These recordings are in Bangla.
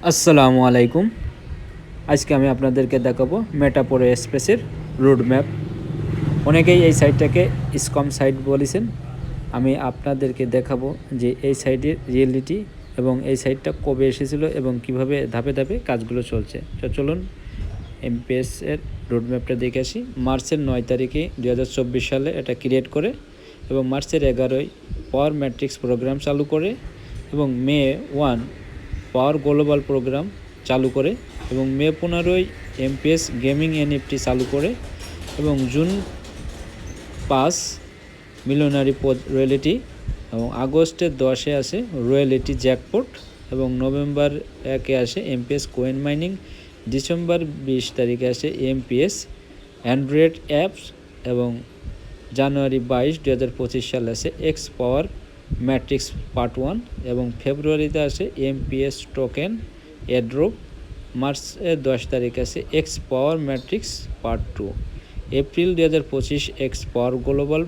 আসসালামু আলাইকুম। আজকে আমি আপনাদেরকে দেখাবো মেটাপোর স্পেসের রোড ম্যাপ। অনেকেই এই সাইটটাকে স্কম সাইট বলেছেন। আমি আপনাদেরকে দেখাবো যে এই সাইটের রিয়েলিটি এবং এই সাইটটা কবে এসেছিল এবং কিভাবে ধাপে ধাপে কাজগুলো চলছে। তো চলুন এমপিএস এর রোড ম্যাপটা দেখে আসি। মার্চের 9 তারিখে 2024 সালে এটা ক্রিয়েট করে এবং মার্চের 11ই পাওয়ার ম্যাট্রিক্স প্রোগ্রাম চালু করে এবং মে 1 পাওয়ার গ্লোবাল প্রোগ্রাম চালু করে এবং মে 15ই এমপিএস গেমিং এনএফটি চালু করে এবং জুন 5 মিলিয়নারি রয়্যালিটি এবং আগস্টের 10-এ আসে রয়্যালিটি জ্যাকপট এবং নভেম্বর 1-এ আসে এমপিএস কোয়েন মাইনিং, ডিসেম্বর 20 তারিখে আসে এমপিএস অ্যান্ড্রয়েড অ্যাপস এবং জানুয়ারি 22, 2025 সালে আসে এক্স পাওয়ার ম্যাট্রিক্স পার্ট 1 এবং ফেব্রুয়ারিতে আসে এমপিএস টোকেন এড্রপ। মার্চের 10 তারিখে আসে X power matrix part 2, April 2025 X power global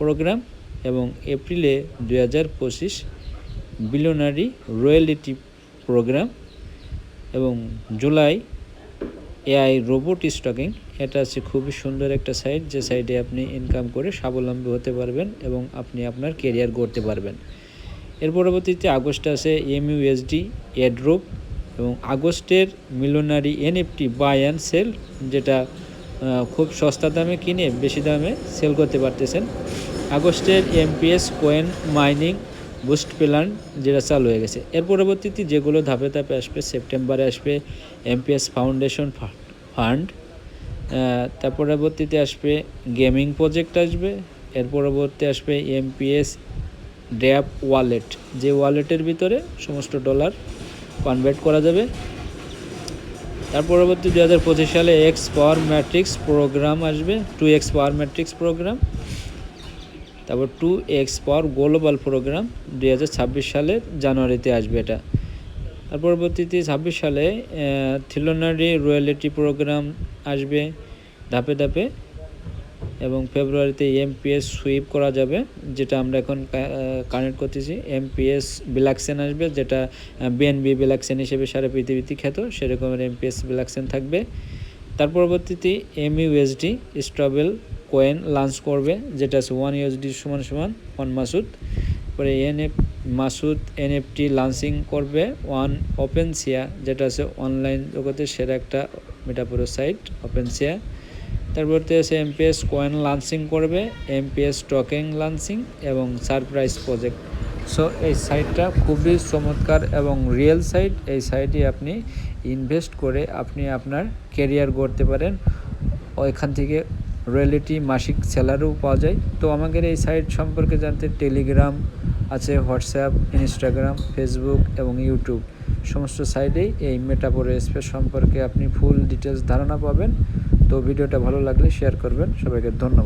programme এবং এপ্রিলে 2025 বিলিয়নারি রয়্যালিটি প্রোগ্রাম এবং জুলাই এআই রোবট স্টকিং। এটা হচ্ছে খুবই সুন্দর একটা সাইট, যে সাইটে আপনি ইনকাম করে স্বাবলম্বী হতে পারবেন এবং আপনি আপনার কেরিয়ার গড়তে পারবেন। এর পরবর্তীতে আগস্টে আসে এমইউএসডি এড্রপ এবং আগস্টের মিলিয়নারি এনএফটি বাই অ্যান্ড সেল, যেটা খুব সস্তা দামে কিনে বেশি দামে সেল করতে পারতেছেন। আগস্টের এমপিএস কোয়েন মাইনিং বুস্ট প্ল্যান, যেটা চালু হয়ে গেছে। এর পরবর্তীতে যেগুলো ধাপে ধাপে আসবে, সেপ্টেম্বরে আসবে এমপিএস ফাউন্ডেশন ফান্ড, তার পরবর্তীতে আসবে গেমিং প্রজেক্ট আসবে। এর পরবর্তী আসবে এমপিএস ড্যাপ ওয়ালেট, যে ওয়ালেটের ভিতরে সমস্ত ডলার কনভার্ট করা যাবে। তার পরবর্তী 2025 সালে এক্স পাওয়ার ম্যাট্রিক্স প্রোগ্রাম আসবে, 2x পাওয়ার ম্যাট্রিক্স প্রোগ্রাম। তারপর 2x পাওয়ার গ্লোবাল প্রোগ্রাম 2026 সালের জানুয়ারিতে আসবে এটা। তার পরবর্তীতে 26 সালে থিলোনারি রয়্যালিটি প্রোগ্রাম আসবে ধাপে ধাপে এবং ফেব্রুয়ারিতে এমপিএস সুইপ করা যাবে, যেটা আমরা এখন কানেক্ট করতেছি। এমপিএস বিলাক্সেন আসবে, যেটা বিএনবি বিলাক্সেন হিসেবে সারা পৃথিবীতে খ্যাত, সেরকমের এমপিএস বিলাক্সেন থাকবে। তার পরবর্তীতে এমইউএসডি স্টেবল কয়েন লঞ্চ করবে, যেটা আছে 1 USD = 1 মাসুদ। পরে মাসুদ এনএফটি লঞ্চিং করবে 1 ওপেনসিয়া, যেটা আছে অনলাইন জগতের সেরা একটা মেটাপোর সাইট ওপেনসিয়া। তারপরতে আছে এমপিএস কয়েন লঞ্চিং করবে, এমপিএস টোকেন লঞ্চিং এবং সারপ্রাইজ প্রজেক্ট। সো এই সাইটটা খুবই চমৎকার এবং রিয়েল সাইট। এই সাইটে আপনি ইনভেস্ট করে আপনি আপনার ক্যারিয়ার গড়তে পারেন। ওইখান থেকে রয়্যালিটি মাসিক স্যালারিও পাওয়া যায়। তো আমাদের এই সাইট সম্পর্কে জানতে টেলিগ্রাম আছে, হোয়াটসঅ্যাপ, ইনস্টাগ্রাম, ফেসবুক এবং ইউটিউব সমস্ত সাইটেই এই মেটাপোর স্পেস সম্পর্কে আপনি ফুল ডিটেলস ধারণা পাবেন। তো ভিডিওটা ভালো লাগলে শেয়ার করবেন। সবাইকে ধন্যবাদ।